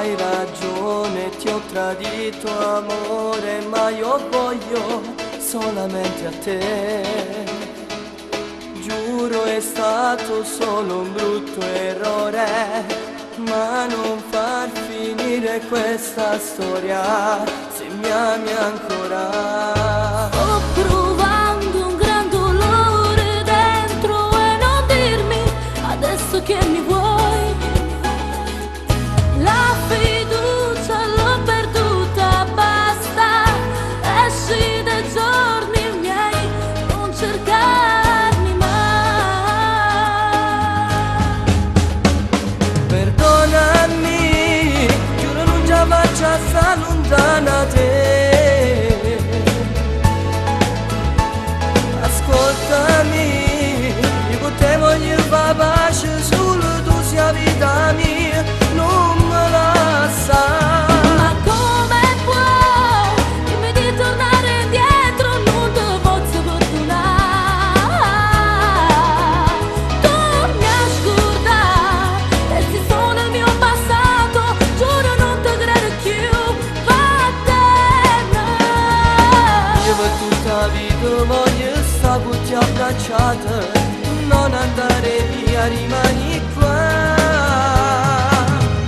hai ragione, ti ho tradito amore, ma io voglio solamente a te. Giuro è stato solo un brutto errore, ma non far finire questa storia se mi ami ancora. Sto provando un gran dolore dentro e non dirmi adesso che mi vuoi. La fiducia l'ho perduta, basta, esci dai giorni miei, non cercarmi mai. Perdonami, giuro non già faccio sta lontana te. Ascoltami, io con te voglio fare pace, solo tu sia vita mia, non me la sa. Ma come puoi dirmi di tornare indietro, non te posso perdonare. Tu mi hai scordato, resti solo nel mio passato, giuro non te credo più, vattene. Io per tutta la vita voglio stare con te abbracciata, non andare via, rimani qua.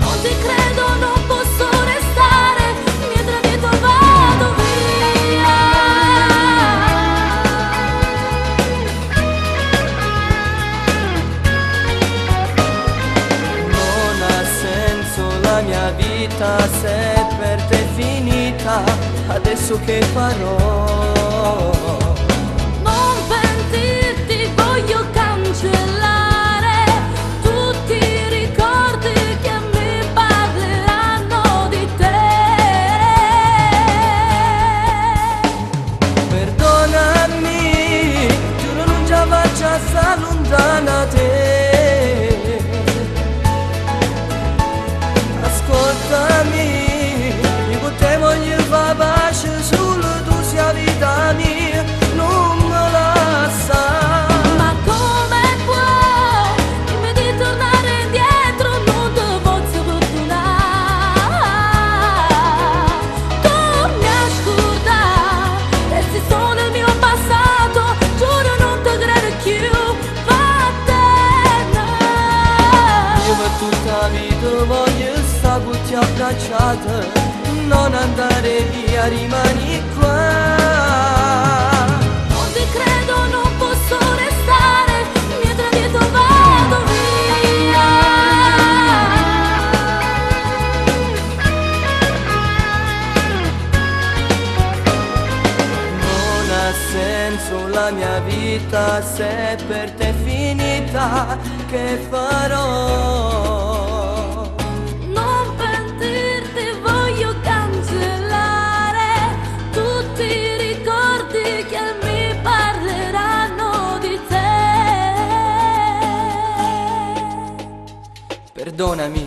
Non ti credo, non posso restare, mi hai tradito, vado via. Non ha senso la mia vita se per te è finita, adesso che farò? Non pentirti, voglio cancellare tutti i ricordi che mi parleranno di te. Perdonami, giuro non già faccio sta lontana te. Ascoltami, io con te voglio fare pace, solo tu sia vita mia, non me la sa. Ma come puoi dirmi di tornare indietro, non te posso perdonare. Tu mi hai scordato, resti solo nel mio passato, giuro non te credo più, vattene. Io per tutta la vita voglio stare con te abbracciata, non andare via, rimani qua. Non ti credo, non posso restare, mi hai tradito, vado via. Non ha senso la mia vita se per te è finita, che farò? Non pentirti, voglio cancellare tutti i ricordi che mi parleranno di te. Perdonami,